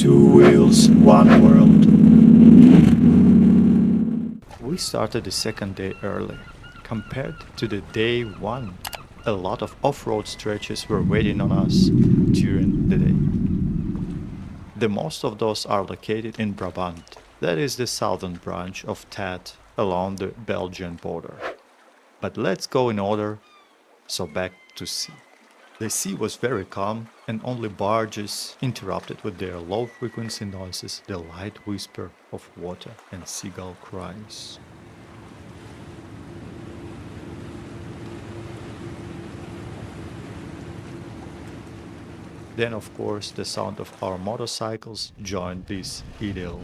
Two wheels, one world. We started the second day early. Compared to the day one, a lot of off-road stretches were waiting on us during the day. The most of those are located in Brabant, that is the southern branch of TET along the Belgian border. But let's go in order, so back to sea. The sea was very calm, and only barges interrupted with their low-frequency noises the light whisper of water and seagull cries. Then, of course, the sound of our motorcycles joined this idyll.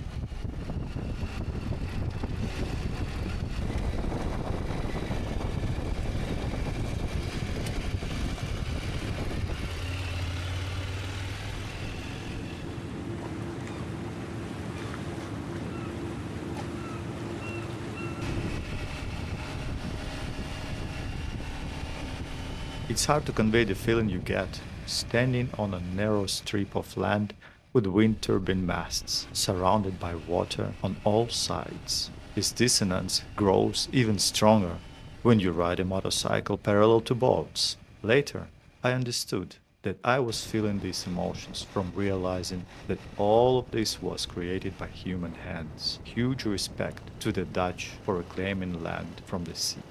It's hard to convey the feeling you get standing on a narrow strip of land with wind turbine masts surrounded by water on all sides. This dissonance grows even stronger when you ride a motorcycle parallel to boats. Later, I understood that I was feeling these emotions from realizing that all of this was created by human hands. Huge respect to the Dutch for reclaiming land from the sea.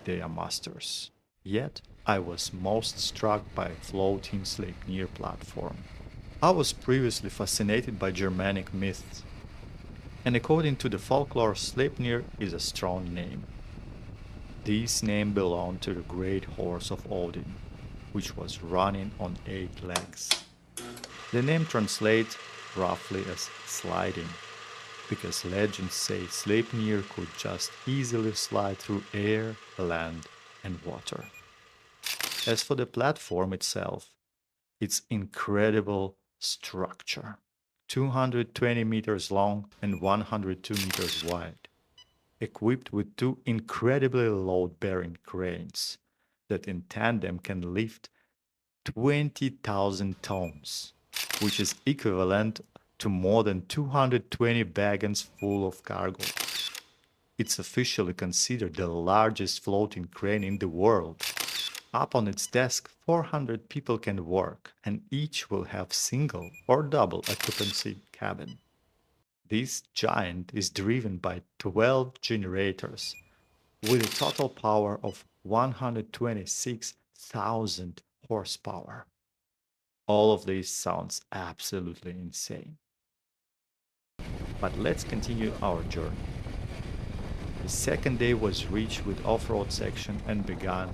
They are masters. Yet, I was most struck by a floating Sleipnir platform. I was previously fascinated by Germanic myths, and according to the folklore, Sleipnir is a strong name. This name belonged to the great horse of Odin, which was running on 8 legs. The name translates roughly as sliding, because legends say Sleipnir could just easily slide through air, land, and water. As for the platform itself, its incredible structure, 220 meters long and 102 meters wide, equipped with 2 incredibly load-bearing cranes that in tandem can lift 20,000 tons, which is equivalent to more than 220 wagons full of cargo. It's officially considered the largest floating crane in the world. Up on its desk, 400 people can work, and each will have single or double occupancy cabin. This giant is driven by 12 generators with a total power of 126,000 horsepower. All of this sounds absolutely insane. But let's continue our journey. The second day was reached with off-road section and began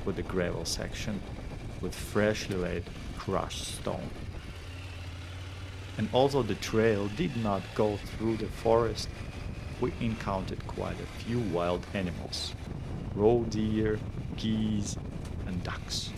with the gravel section with freshly laid crushed stone. And although the trail did not go through the forest, we encountered quite a few wild animals: roe deer, geese, and ducks.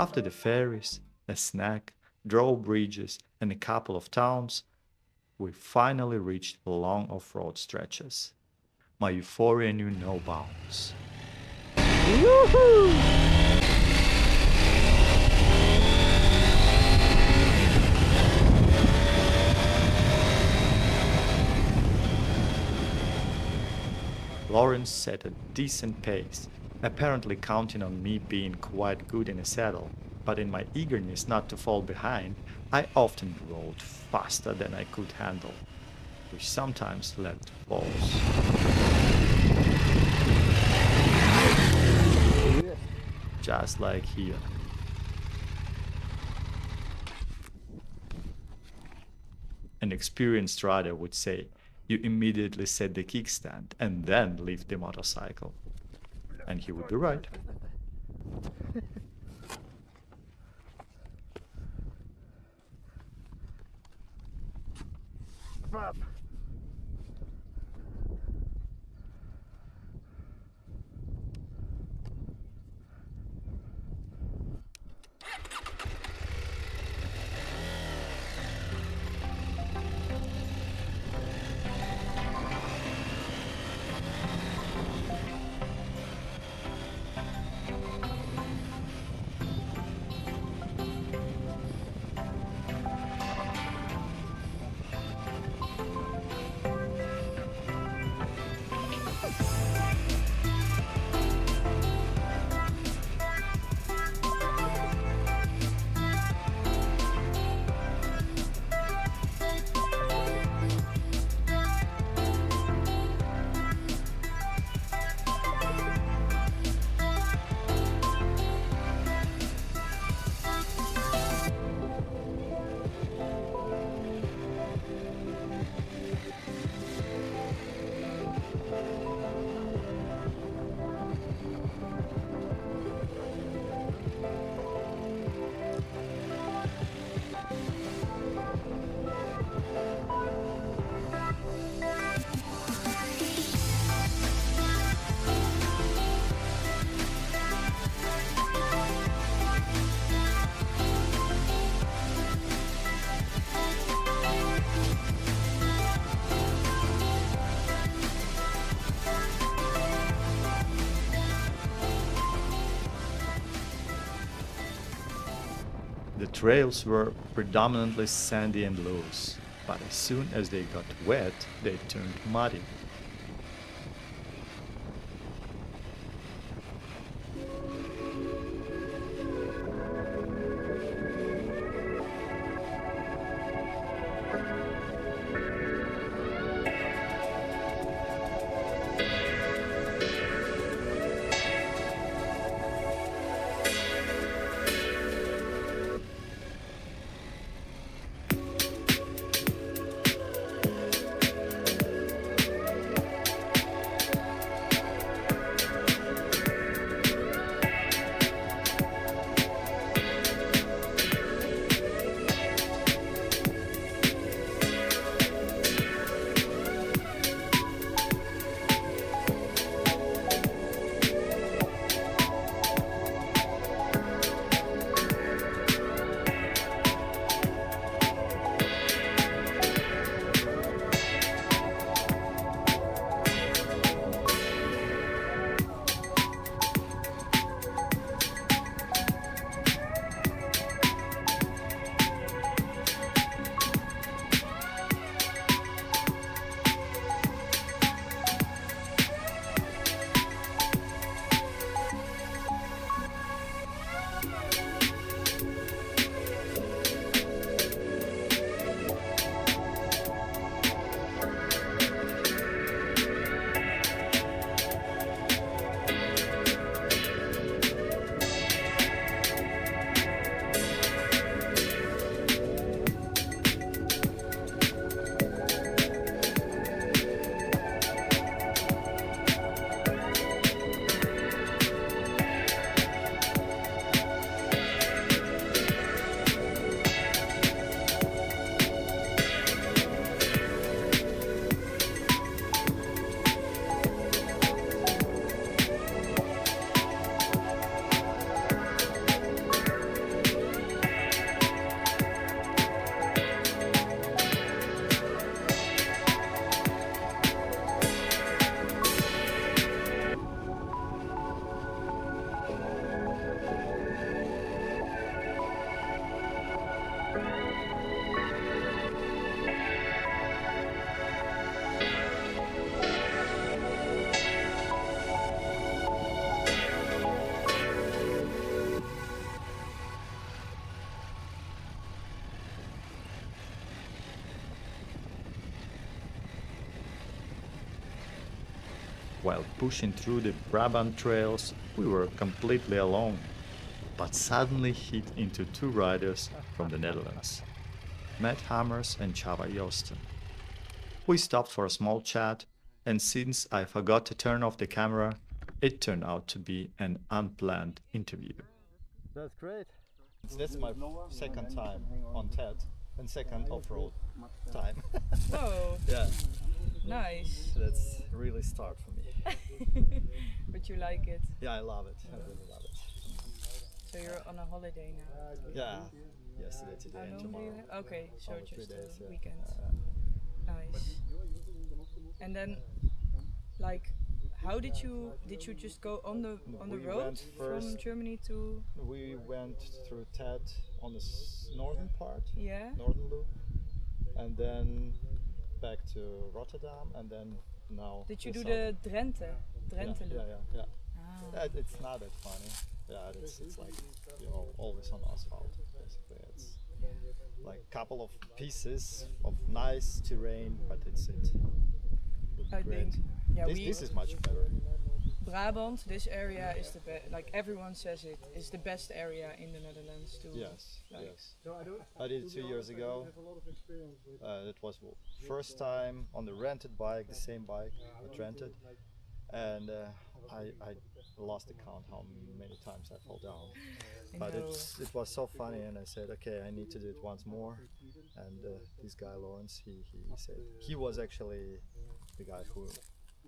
After the ferries, a snack, drawbridges, and a couple of towns, we finally reached long off-road stretches. My euphoria knew no bounds. Lawrence set a decent pace, apparently counting on me being quite good in a saddle, but in my eagerness not to fall behind, I often rode faster than I could handle, which sometimes led to falls. Just like here. An experienced rider would say, you immediately set the kickstand and then lift the motorcycle. And he would be right. The trails were predominantly sandy and loose, but as soon as they got wet, they turned muddy. While pushing through the Brabant trails, we were completely alone, but suddenly hit into two riders from the Netherlands, Matt Hammers and Chava Joosten. We stopped for a small chat, and since I forgot to turn off the camera, it turned out to be an unplanned interview. That's great. This is my second time on TET and second off-road time. Whoa, Yeah, nice. that's really start for me. But you like it. Yeah, I love it. I really love it. So you're on a holiday now. Yeah, yesterday, today, How and long do tomorrow. you have? Okay, so Only 3 just days, a yeah. weekend. Nice. And then, like, how did you just go on the We road went from first- Germany to? We went through TET on the northern part, Yeah. northern loop, and then back to Rotterdam, and then now. Did you the do southern. the Drenthe Yeah, loop? yeah. Ah. It's not that funny. Yeah, it's like always on asphalt. Basically, it's like couple of pieces of nice terrain, but it's it. Would be I great. think. Yeah, This is much better. Brabant, this area is the best. Like everyone says, it is the best area in the Netherlands to. Yes, like, yes. I did it 2 years ago. It was first time on the rented bike, the same bike, but rented, and I lost the count how many times I fell down. I But know. it was so funny, and I said, okay, I need to do it once more. And this guy Lawrence, he said he was actually the guy who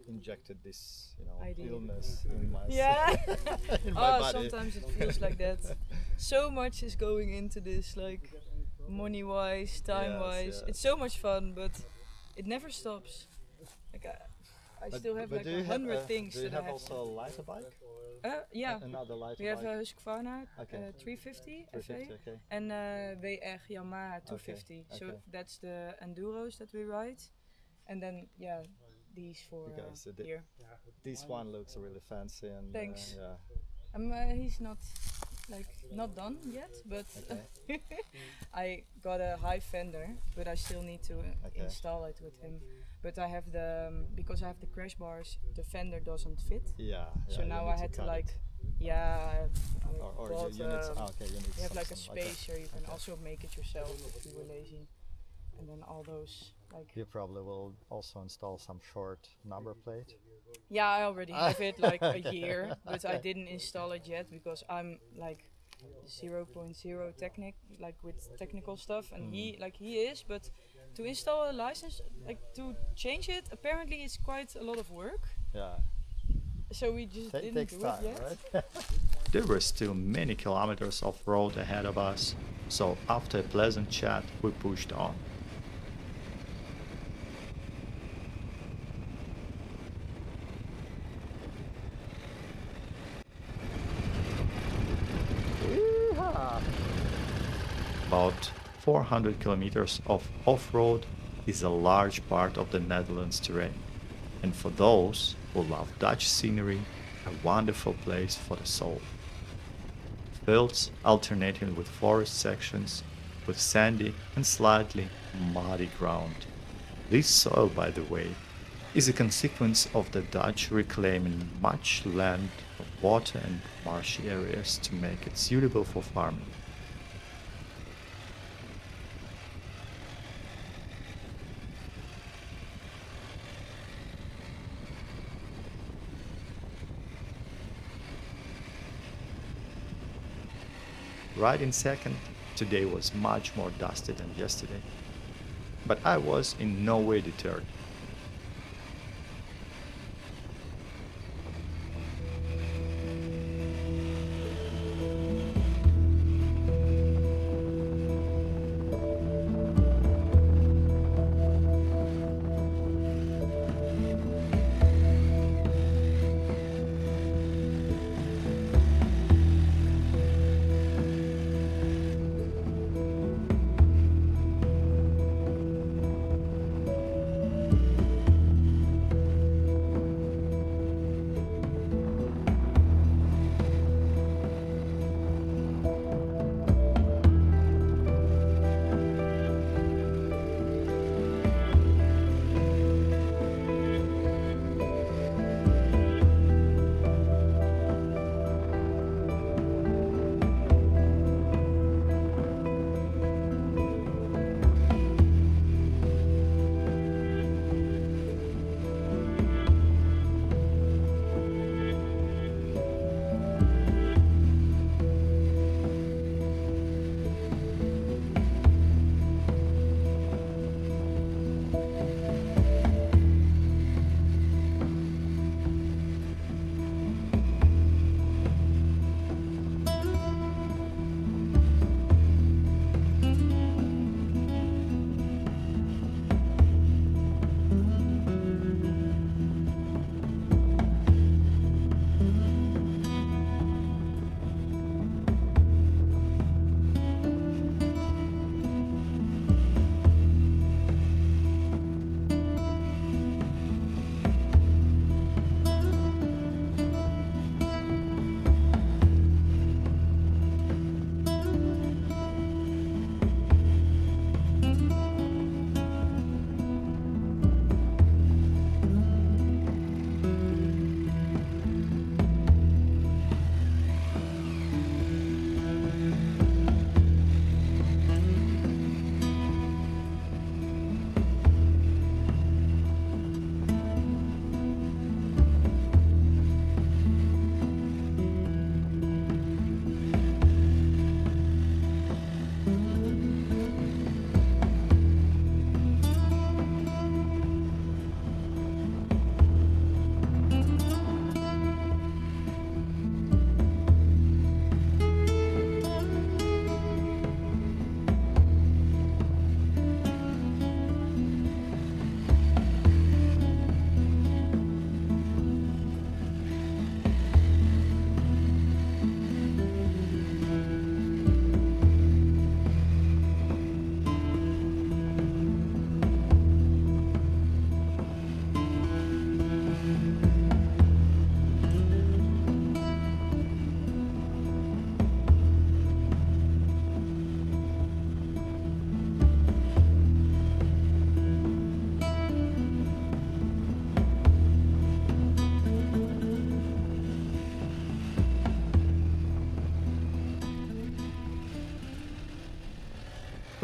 injected this, Idea. illness in my Yeah. in my Oh, body. sometimes it feels like that. So much is going into this, like money-wise, time-wise. Yes, yeah. It's so much fun, but it never stops. Like I still have But like do you 100 have, things Do you that have I have. also a lighter bike? Yeah. Another lighter We have bike? a Husqvarna Okay. 350 FA 350, okay. and WR Yamaha 250. So okay. that's the enduros that we ride, and then yeah, these for Because here. this one looks really fancy and Thanks. yeah. He's not done yet, but Okay. I got a high fender, but I still need to Okay. install it with him. But I have because I have the crash bars, the fender doesn't fit. Yeah. So you now need I had to cut like, it. I Or bought, you need. Okay, you need. you have like a something like spacer, you can Okay. also make it yourself if you were lazy. And then all those like, You probably will also install some short number plate. yeah, I already have it like a year, but I didn't install it yet because I'm like 0.0 with technical stuff, and he is, but to install a license, like to change it, apparently it's quite a lot of work. Yeah. So we just didn't Takes do time, it yet. right? There were still many kilometers of road ahead of us, so after a pleasant chat, we pushed on. About 400 kilometers of off-road is a large part of the Netherlands terrain, and for those who love Dutch scenery, a wonderful place for the soul. Fields alternating with forest sections, with sandy and slightly muddy ground. This soil, by the way, is a consequence of the Dutch reclaiming much land of water and marshy areas to make it suitable for farming. Riding second, today was much more dusty than yesterday. But I was in no way deterred.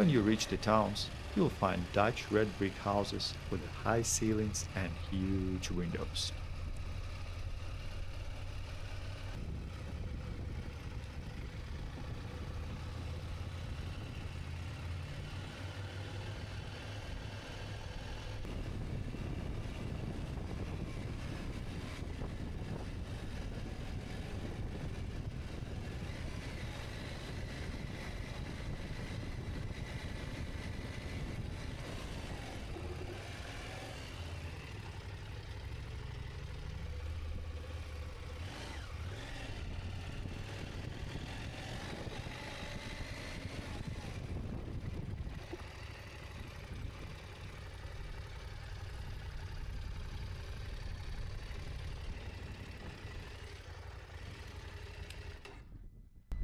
When you reach the towns, you'll find Dutch red brick houses with high ceilings and huge windows.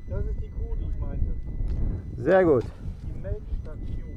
Das ist die Kuh, die ich meinte. Sehr gut. Die Melkstation.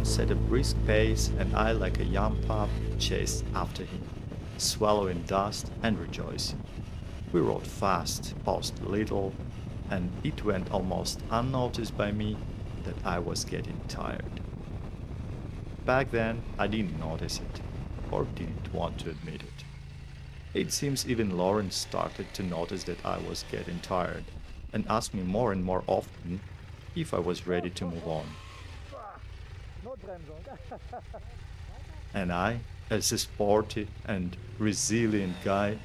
Lawrence set a brisk pace, and I, like a young pup, chased after him, swallowing dust and rejoicing. We rode fast, paused little, and it went almost unnoticed by me that I was getting tired. Back then, I didn't notice it, or didn't want to admit it. It seems even Lawrence started to notice that I was getting tired, and asked me more and more often if I was ready to move on. And I, as a sporty and resilient guy,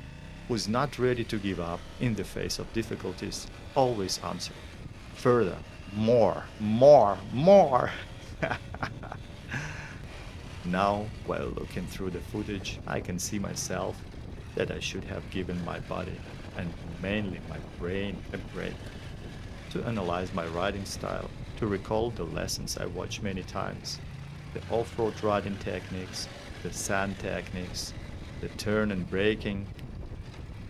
was not ready to give up in the face of difficulties, always answered, further, more, more, more. Now, while looking through the footage, I can see myself that I should have given my body, and mainly my brain, a break to analyze my riding style, to recall the lessons I watched many times, the off-road riding techniques, the sand techniques, the turn and braking,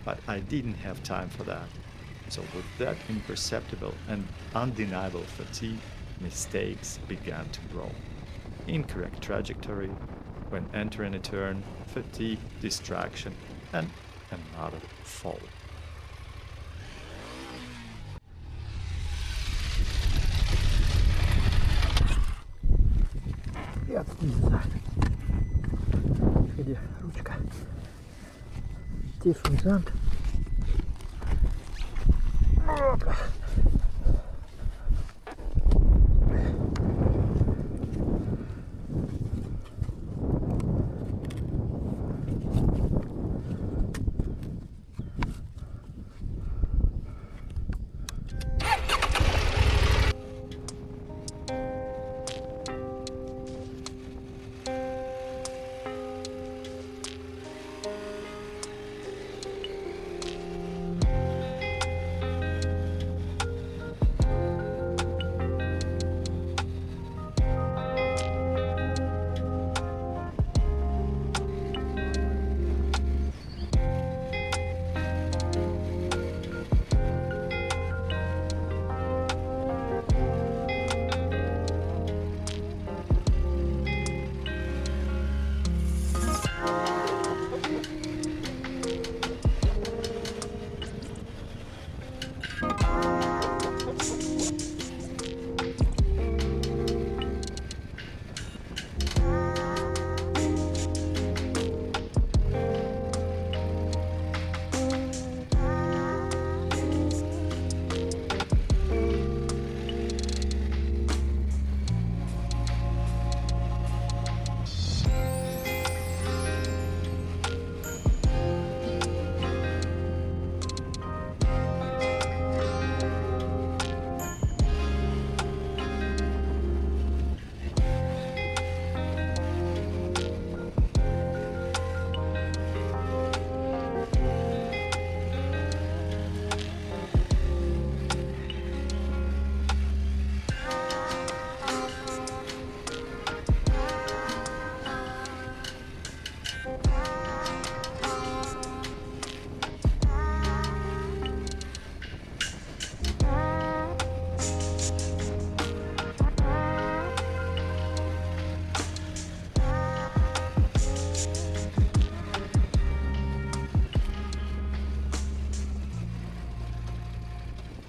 but I didn't have time for that. So with that imperceptible and undeniable fatigue, mistakes began to grow. Incorrect trajectory when entering a turn, fatigue, distraction, and another fall. Jetzt diese Seite. Hier die Rutschka. Tief im Sand.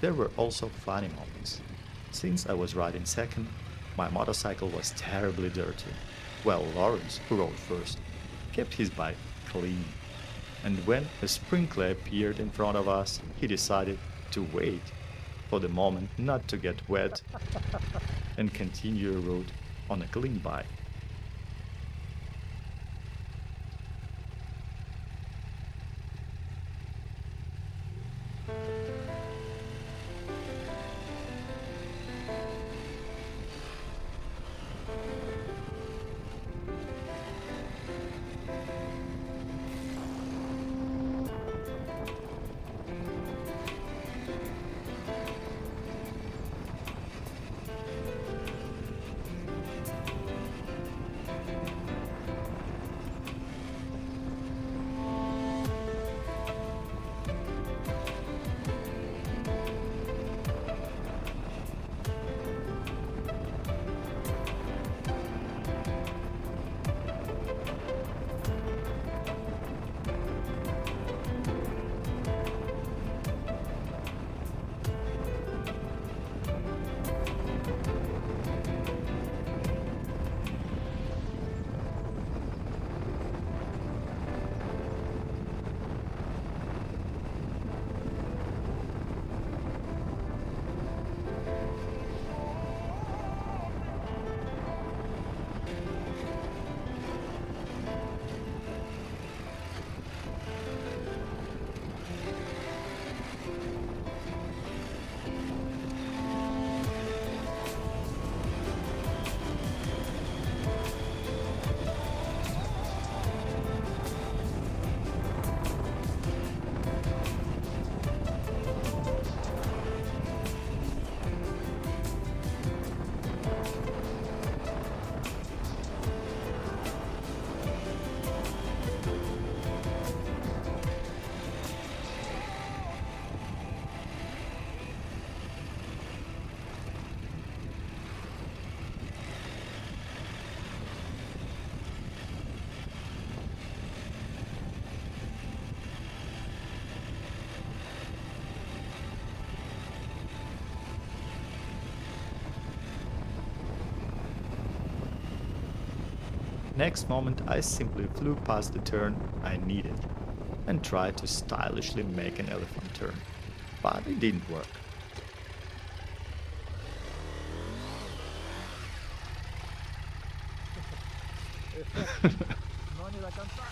There were also funny moments. Since I was riding second, my motorcycle was terribly dirty, while Lawrence, who rode first, kept his bike clean. And when a sprinkler appeared in front of us, he decided to wait for the moment not to get wet and continue a route on a clean bike. Next moment, I simply flew past the turn I needed and tried to stylishly make an elephant turn, but it didn't work. Non il va comme ça.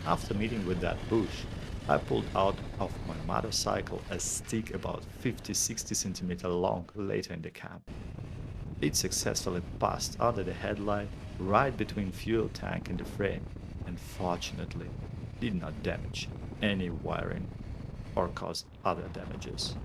After meeting with that bush, I pulled out of my motorcycle a stick about 50-60 centimeters long later in the camp. It successfully passed under the headlight right between fuel tank and the frame and fortunately did not damage any wiring or cause other damages.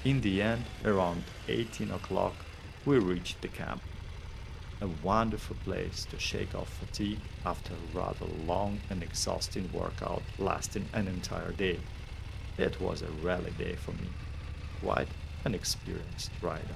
In the end, around 18 o'clock, we reached the camp, a wonderful place to shake off fatigue after a rather long and exhausting workout lasting an entire day. It was a rally day for me, quite an experienced rider.